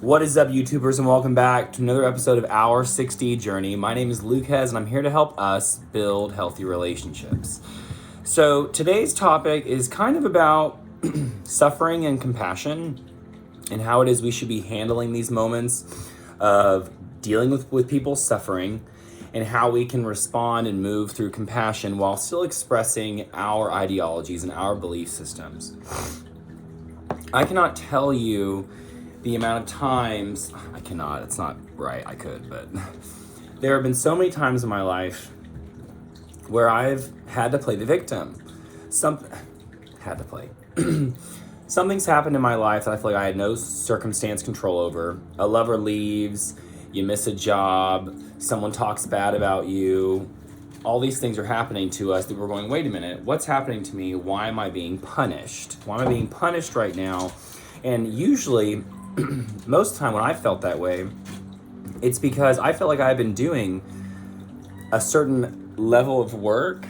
What is up, YouTubers, and welcome back to another episode of Our 6D Journey. My name is Lucas, and I'm here to help us build healthy relationships. So today's topic is kind of about suffering and compassion and how it is we should be handling these moments of dealing with people suffering and how we can respond and move through compassion while still expressing our ideologies and our belief systems. I cannot tell you the amount of times, it's not right, I could, but there have been so many times in my life where I've had to play the victim. Something's happened in my life that I feel like I had no circumstance control over. A lover leaves, you miss a job, someone talks bad about you. All these things are happening to us that we're going, wait a minute, what's happening to me? Why am I being punished? Why am I being punished right now? And usually, most of the time when I felt that way, it's because I felt like I've been doing a certain level of work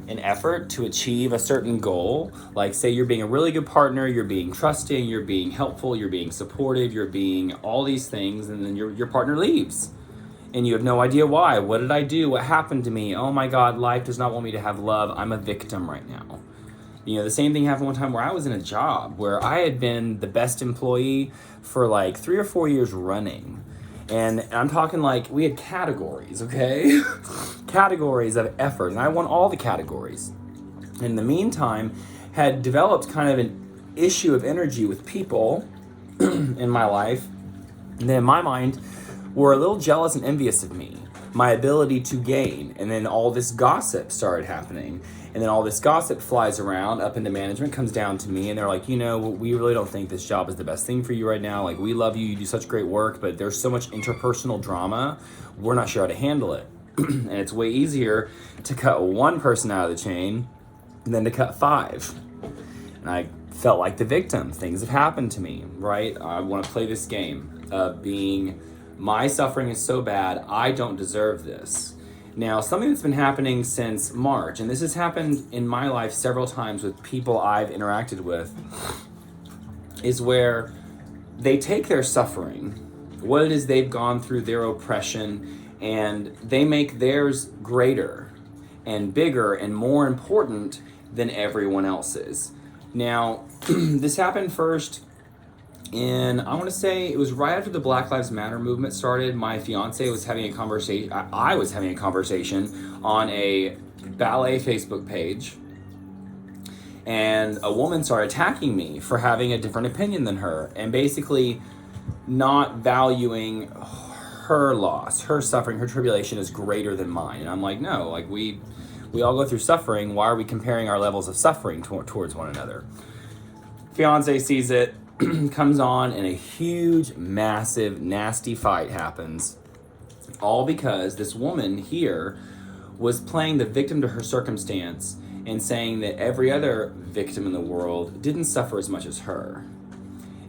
and effort to achieve a certain goal. Like, say you're being a really good partner, you're being trusting, you're being helpful, you're being supportive, you're being all these things, and then your partner leaves. And you have no idea why. What did I do? What happened to me? Oh my God, life does not want me to have love. I'm a victim right now. You know, the same thing happened one time where I was in a job where I had been the best employee for like 3 or 4 years running. And I'm talking like we had categories, okay? Categories of effort. And I won all the categories. In the meantime, had developed kind of an issue of energy with people in my life. And then in my mind, were a little jealous and envious of me, my ability to gain. And then all this gossip started happening. And then all this gossip flies around up into management, comes down to me, and they're like, you know, we really don't think this job is the best thing for you right now. Like, we love you, you do such great work, but there's so much interpersonal drama, we're not sure how to handle it. And it's way easier to cut one person out of the chain than to cut 5. And I felt like the victim. Things have happened to me, right? I want to play this game of being, my suffering is so bad, I don't deserve this. Now, something that's been happening since March, and this has happened in my life several times with people I've interacted with, is where they take their suffering, what it is they've gone through, their oppression, and they make theirs greater and bigger and more important than everyone else's. Now, this happened first I want to say it was right after the Black Lives Matter movement started. My fiance was having a conversation. I was having a conversation on a ballet Facebook page, and a woman started attacking me for having a different opinion than her, and basically not valuing her loss, her suffering, her tribulation is greater than mine. And I'm like, no, like we all go through suffering. Why are we comparing our levels of suffering towards one another? Fiance sees it. Comes on, and a huge, massive, nasty fight happens, all because this woman here was playing the victim to her circumstance and saying that every other victim in the world didn't suffer as much as her.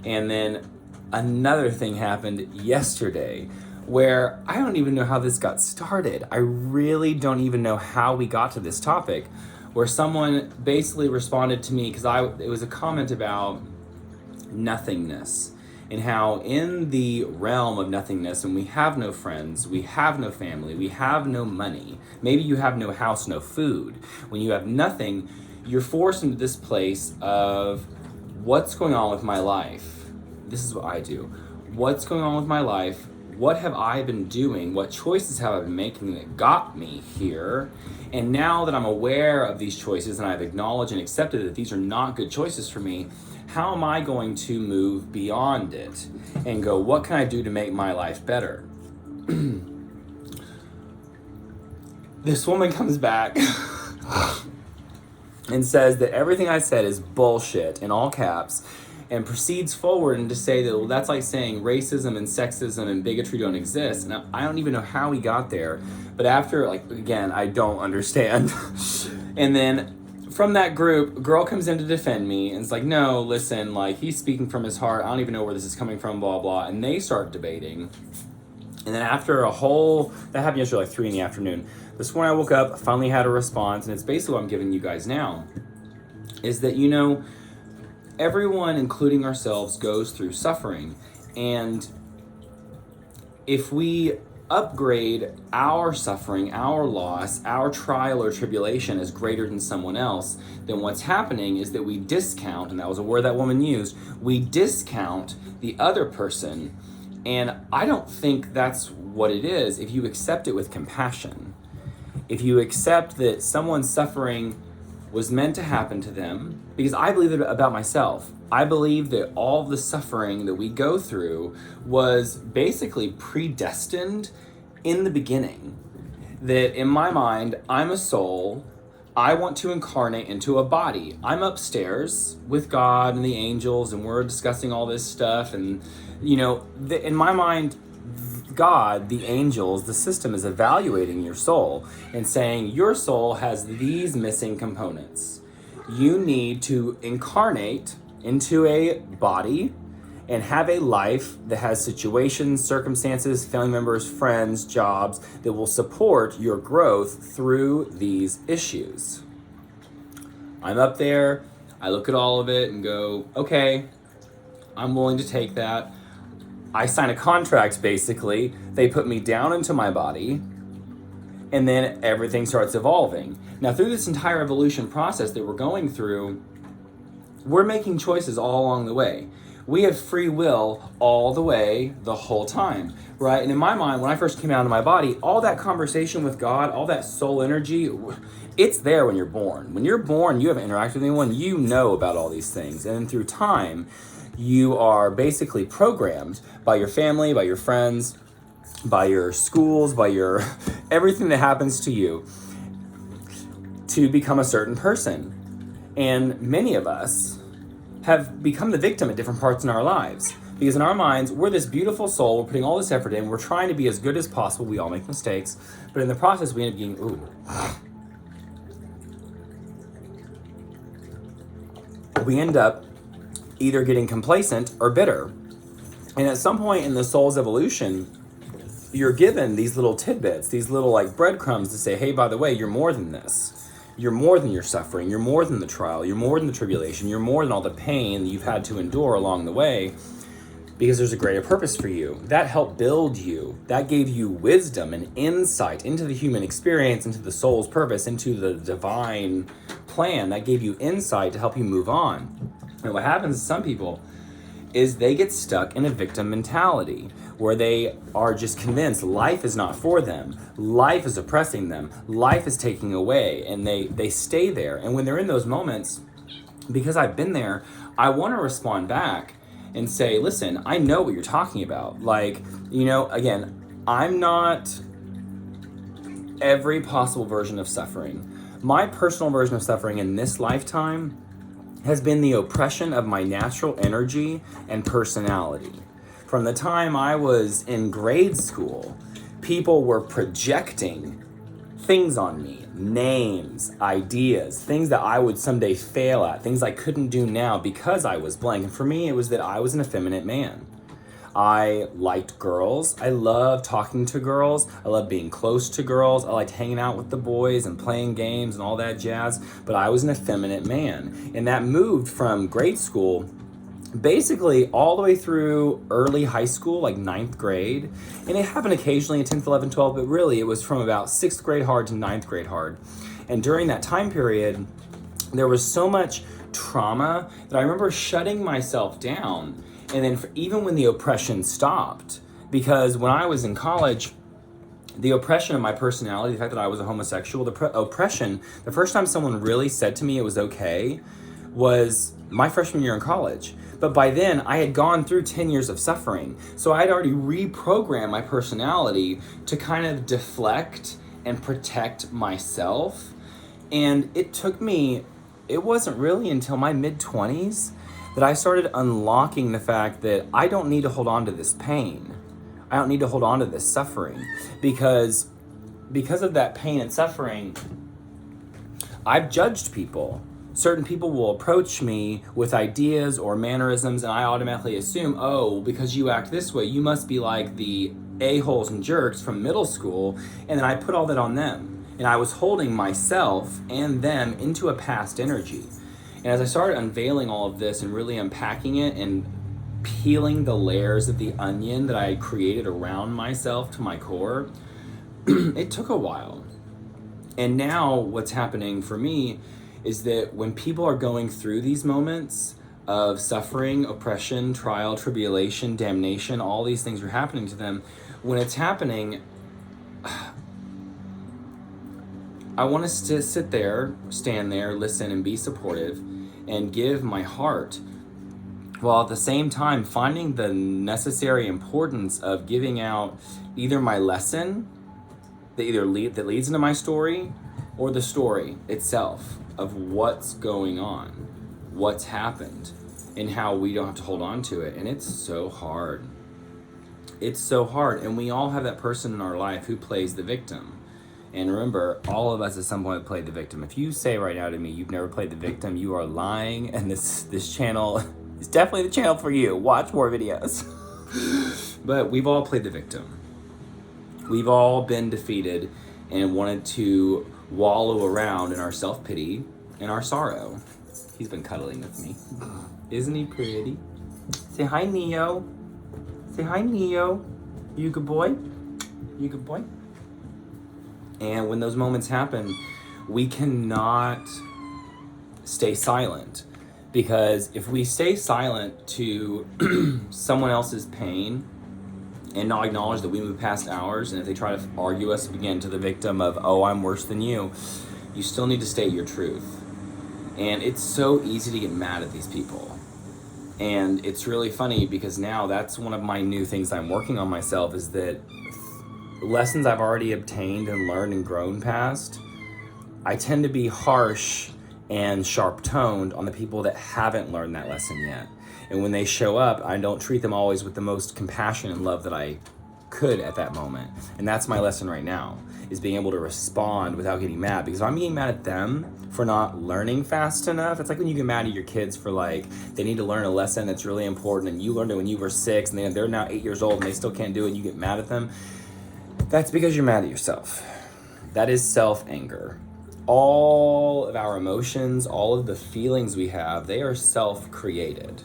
And then another thing happened yesterday where I don't even know how this got started. I really don't even know how we got to this topic, where someone basically responded to me because it was a comment about nothingness, and how in the realm of nothingness, and we have no friends, we have no family, we have no money, maybe you have no house, no food. When you have nothing, you're forced into this place of what's going on with my life. This is what I do. What's going on with my life? What have I been doing? What choices have I been making that got me here? And now that I'm aware of these choices and I've acknowledged and accepted that these are not good choices for me, how am I going to move beyond it and go, what can I do to make my life better? This woman comes back and says that everything I said is bullshit in all caps, and proceeds forward and to say that, well, that's like saying racism and sexism and bigotry don't exist. And I don't even know how we got there, but after, like, again, I don't understand. And then from that group, a girl comes in to defend me and it's like, no, listen, like, he's speaking from his heart. I don't even know where this is coming from, blah, blah. And they start debating. And then after that happened yesterday, like 3 in the afternoon. This morning I woke up, finally had a response, and it's basically what I'm giving you guys now, is that, you know, everyone, including ourselves, goes through suffering. And if we upgrade our suffering, our loss, our trial or tribulation as greater than someone else, then what's happening is that we discount, and that was a word that woman used, we discount the other person. And I don't think that's what it is if you accept it with compassion. If you accept that someone's suffering was meant to happen to them, because I believe it about myself. I believe that all the suffering that we go through was basically predestined in the beginning. That in my mind, I'm a soul. I want to incarnate into a body. I'm upstairs with God and the angels, and we're discussing all this stuff. And, in my mind, God, the angels, the system is evaluating your soul and saying, your soul has these missing components. You need to incarnate into a body and have a life that has situations, circumstances, family members, friends, jobs that will support your growth through these issues. I'm up there, I look at all of it and go, okay, I'm willing to take that. I sign a contract, basically. They put me down into my body, and then everything starts evolving. Now, through this entire evolution process that we're going through, we're making choices all along the way. We have free will all the way, the whole time, right? And in my mind, when I first came out of my body, all that conversation with God, all that soul energy, it's there when you're born. When you're born, you haven't interacted with anyone, you know about all these things. And then through time, you are basically programmed by your family, by your friends, by your schools, by your everything that happens to you to become a certain person. And many of us have become the victim at different parts in our lives. Because in our minds, we're this beautiful soul, we're putting all this effort in, we're trying to be as good as possible, we all make mistakes, but in the process we end up getting, we end up either getting complacent or bitter. And at some point in the soul's evolution, you're given these little tidbits, these little breadcrumbs to say, hey, by the way, you're more than this. You're more than your suffering. You're more than the trial. You're more than the tribulation. You're more than all the pain that you've had to endure along the way, because there's a greater purpose for you. That helped build you. That gave you wisdom and insight into the human experience, into the soul's purpose, into the divine plan. That gave you insight to help you move on. And what happens to some people is they get stuck in a victim mentality where they are just convinced life is not for them. Life is oppressing them. Life is taking away, and they stay there. And when they're in those moments, because I've been there, I want to respond back and say, listen, I know what you're talking about. Again, I'm not every possible version of suffering. My personal version of suffering in this lifetime has been the oppression of my natural energy and personality. From the time I was in grade school, people were projecting things on me, names, ideas, things that I would someday fail at, things I couldn't do now because I was blank. And for me, it was that I was an effeminate man. I liked girls. I loved talking to girls. I loved being close to girls. I liked hanging out with the boys and playing games and all that jazz. But I was an effeminate man. And that moved from grade school basically all the way through early high school, like 9th grade. And it happened occasionally in 10th, 11th, 12th, but really it was from about 6th grade hard to 9th grade hard. And during that time period, there was so much trauma that I remember shutting myself down. And then even when the oppression stopped, because when I was in college, the oppression of my personality, the fact that I was a homosexual, the oppression, the first time someone really said to me it was okay was my freshman year in college. But by then, I had gone through 10 years of suffering. So I had already reprogrammed my personality to kind of deflect and protect myself. And it wasn't really until my mid-20s that I started unlocking the fact that I don't need to hold on to this pain. I don't need to hold on to this suffering because of that pain and suffering, I've judged people. Certain people will approach me with ideas or mannerisms and I automatically assume, oh, because you act this way, you must be like the a-holes and jerks from middle school, and then I put all that on them. And I was holding myself and them into a past energy. And as I started unveiling all of this and really unpacking it and peeling the layers of the onion that I had created around myself to my core, it took a while. And now what's happening for me is that when people are going through these moments of suffering, oppression, trial, tribulation, damnation, all these things are happening to them. When it's happening, I want us to sit there, stand there, listen, and be supportive and give my heart, while at the same time finding the necessary importance of giving out either my lesson that that leads into my story, or the story itself of what's going on, what's happened, and how we don't have to hold on to it. And it's so hard. It's so hard. And we all have that person in our life who plays the victim. And remember, all of us at some point have played the victim. If you say right now to me you've never played the victim, you are lying, and this channel is definitely the channel for you. Watch more videos. But we've all played the victim. We've all been defeated and wanted to wallow around in our self-pity and our sorrow. He's been cuddling with me. Isn't he pretty? Say hi, Neo. Say hi, Neo. You good boy? You good boy? And when those moments happen, we cannot stay silent. Because if we stay silent to someone else's pain and not acknowledge that we move past ours, and if they try to argue us again to the victim of, oh, I'm worse than you still need to state your truth. And it's so easy to get mad at these people. And it's really funny because now that's one of my new things I'm working on myself, is that lessons I've already obtained and learned and grown past, I tend to be harsh and sharp-toned on the people that haven't learned that lesson yet. And when they show up, I don't treat them always with the most compassion and love that I could at that moment. And that's my lesson right now, is being able to respond without getting mad. Because if I'm getting mad at them for not learning fast enough, it's like when you get mad at your kids for they need to learn a lesson that's really important, and you learned it when you were 6, and they're now 8 years old and they still can't do it, and you get mad at them. That's because you're mad at yourself. That is self-anger. All of our emotions, all of the feelings we have, they are self-created.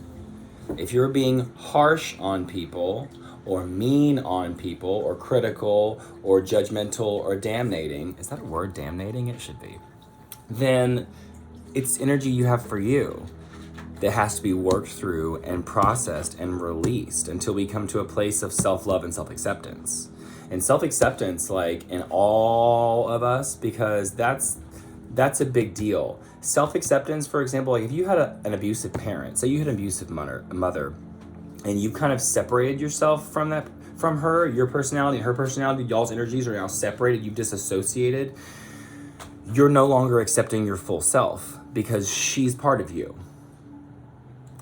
If you're being harsh on people, or mean on people, or critical, or judgmental, or damnating, is that a word, damnating? It should be. Then it's energy you have for you that has to be worked through and processed and released until we come to a place of self-love and self-acceptance. And self-acceptance, in all of us, because that's a big deal. Self-acceptance, for example, if you had an abusive parent, say you had an abusive mother, and you kind of separated yourself from her, your personality and her personality, y'all's energies are now separated, you've disassociated, you're no longer accepting your full self because she's part of you.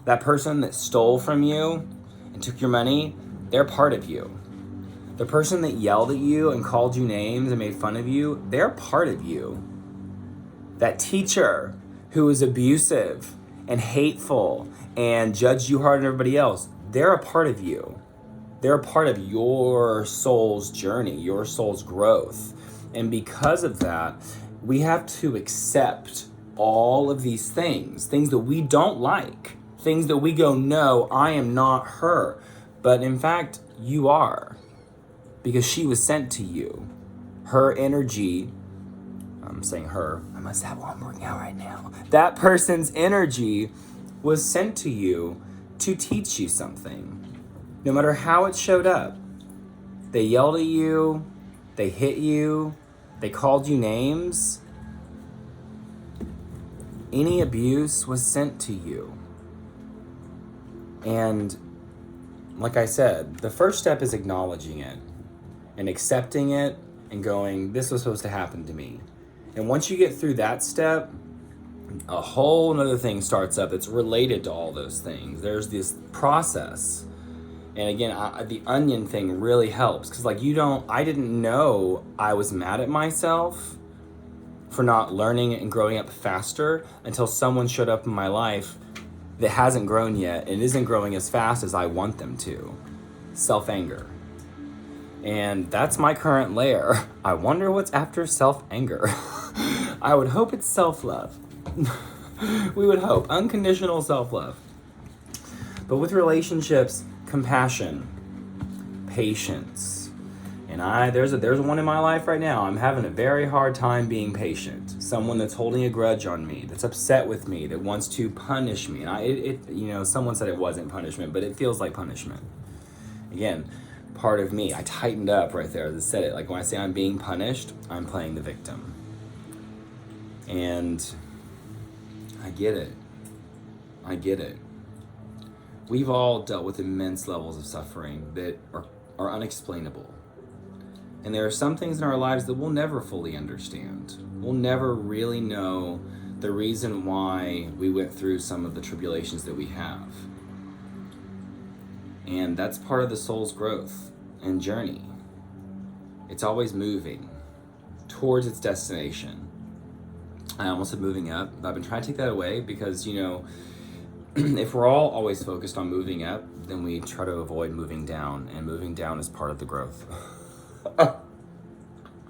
That person that stole from you and took your money, they're part of you. The person that yelled at you and called you names and made fun of you, they're part of you. That teacher who was abusive and hateful and judged you harder than everybody else, they're a part of you. They're a part of your soul's journey, your soul's growth. And because of that, we have to accept all of these things that we don't like, things that we go, no, I am not her. But in fact, you are, because she was sent to you. Her energy, I'm saying her, I must have one working out right now. That person's energy was sent to you to teach you something. No matter how it showed up. They yelled at you, they hit you, they called you names. Any abuse was sent to you. And like I said, the first step is acknowledging it and accepting it and going, this was supposed to happen to me. And once you get through that step, a whole nother thing starts up that's related to all those things. There's this process. And again, the onion thing really helps, because I didn't know I was mad at myself for not learning and growing up faster until someone showed up in my life that hasn't grown yet and isn't growing as fast as I want them to. Self-anger. And that's my current layer. I wonder what's after self-anger. I would hope it's self-love. We would hope. Unconditional self-love. But with relationships, compassion, patience. And there's one in my life right now. I'm having a very hard time being patient. Someone that's holding a grudge on me, that's upset with me, that wants to punish me. And someone said it wasn't punishment, but it feels like punishment. Again, part of me, I tightened up right there as I said it. Like when I say I'm being punished, I'm playing the victim. And I get it. We've all dealt with immense levels of suffering that are unexplainable. And there are some things in our lives that we'll never fully understand. We'll never really know the reason why we went through some of the tribulations that we have. And that's part of the soul's growth and journey. It's always moving towards its destination. I almost said moving up, but I've been trying to take that away because, if we're all always focused on moving up, then we try to avoid moving down, and moving down is part of the growth.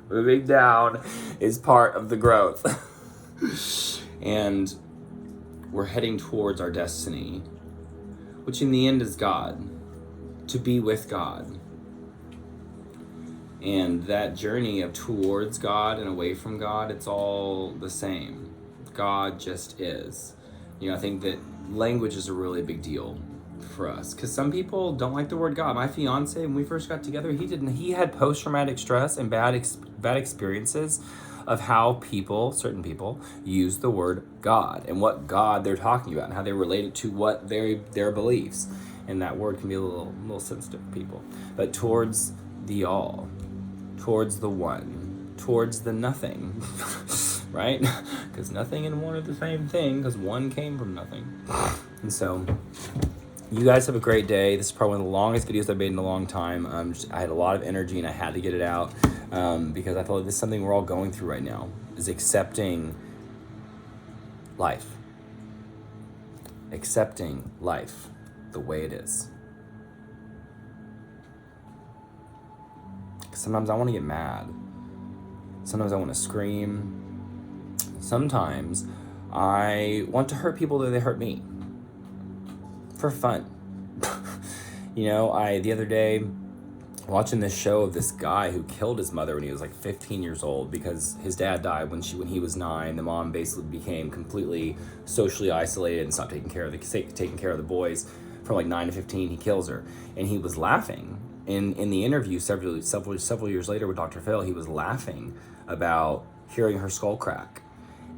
Moving down is part of the growth. And we're heading towards our destiny, which in the end is God, to be with God. And that journey of towards God and away from God, it's all the same. God just is. I think that language is a really big deal for us, because some people don't like the word God. My fiance, when we first got together, he had post-traumatic stress and bad experiences of how certain people use the word God and what God they're talking about and how they relate it to what their beliefs. And that word can be a little sensitive for people. But towards the all, towards the one, towards the nothing, right? Because nothing and one are the same thing, because one came from nothing. And so you guys have a great day. This is probably one of the longest videos I've made in a long time. I had a lot of energy and I had to get it out because I feel like this is something we're all going through right now, is accepting life. Accepting life the way it is. Sometimes I want to get mad. Sometimes I want to scream. Sometimes I want to hurt people that they hurt me. For fun. The other day, watching this show of this guy who killed his mother when he was like 15 years old because his dad died when he was 9. The mom basically became completely socially isolated and stopped taking care of the boys. From like 9 to 15, he kills her, and he was laughing in the interview several years later with Dr. Phil. He was laughing about hearing her skull crack,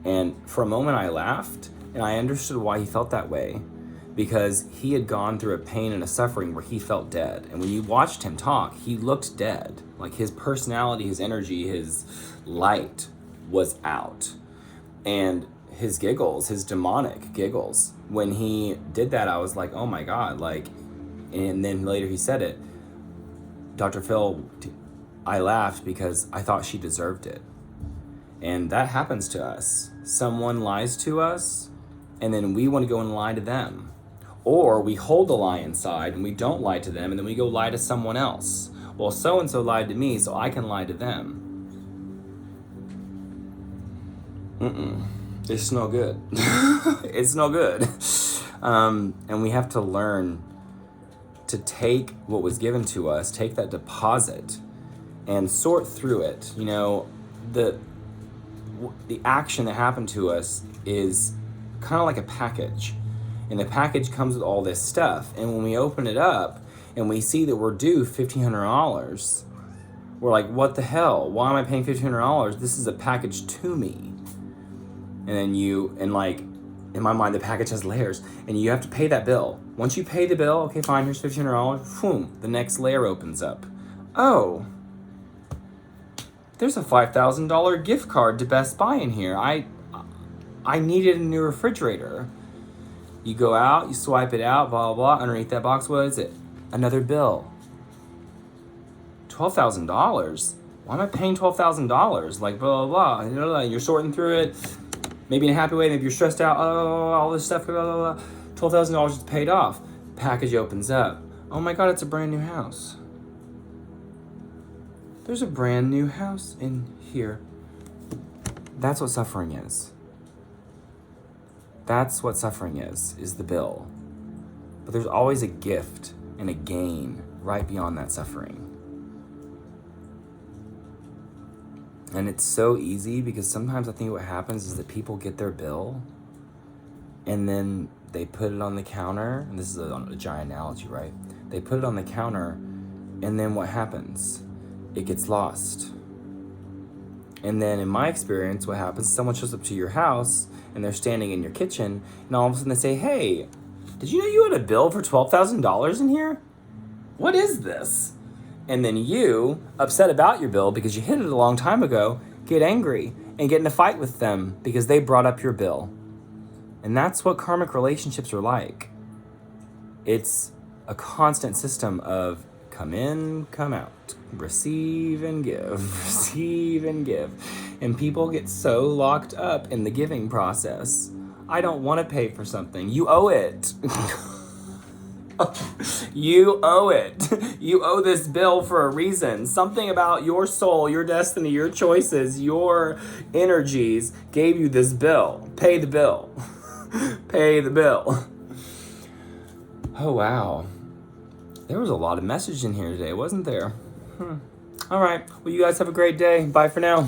and for a moment I laughed and I understood why he felt that way. Because he had gone through a pain and a suffering where he felt dead. And when you watched him talk, he looked dead. Like his personality, his energy, his light was out. And his giggles, his demonic giggles, when he did that, I was like, oh my God. And then later he said it, Dr. Phil, I laughed because I thought she deserved it. And that happens to us. Someone lies to us, and then we want to go and lie to them. Or we hold the lie inside and we don't lie to them, and then we go lie to someone else. Well, so-and-so lied to me, so I can lie to them. It's no good. It's no good. And we have to learn to take what was given to us, take that deposit, and sort through it. The action that happened to us is kind of like a package. And the package comes with all this stuff. And when we open it up and we see that we're due $1,500, we're like, what the hell? Why am I paying $1,500? This is a package to me. And then in my mind, the package has layers. And you have to pay that bill. Once you pay the bill, okay, fine, here's $1,500. Boom, the next layer opens up. Oh, there's a $5,000 gift card to Best Buy in here. I needed a new refrigerator. You go out, you swipe it out, blah, blah, blah. Underneath that box, what is it? Another bill. $12,000? Why am I paying $12,000? Like, blah, blah, blah. You're sorting through it. Maybe in a happy way, maybe you're stressed out. Oh, all this stuff, blah, blah, blah. $12,000 is paid off. Package opens up. Oh my God, it's a brand new house. There's a brand new house in here. That's what suffering is. That's what suffering is the bill. But there's always a gift and a gain right beyond that suffering. And it's so easy because sometimes I think what happens is that people get their bill and then they put it on the counter. And this is a giant analogy, right? They put it on the counter and then what happens? It gets lost. And then in my experience, what happens is someone shows up to your house and they're standing in your kitchen and all of a sudden they say, hey, did you know you had a bill for $12,000 in here? What is this? And then you, upset about your bill because you hit it a long time ago, get angry and get in a fight with them because they brought up your bill. And that's what karmic relationships are like. It's a constant system of come in, come out, receive and give, receive and give. And people get so locked up in the giving process. I don't want to pay for something. You owe it. You owe it. You owe this bill for a reason. Something about your soul, your destiny, your choices, your energies gave you this bill. Pay the bill. Pay the bill. Oh, wow. There was a lot of message in here today, wasn't there? All right. Well, you guys have a great day. Bye for now.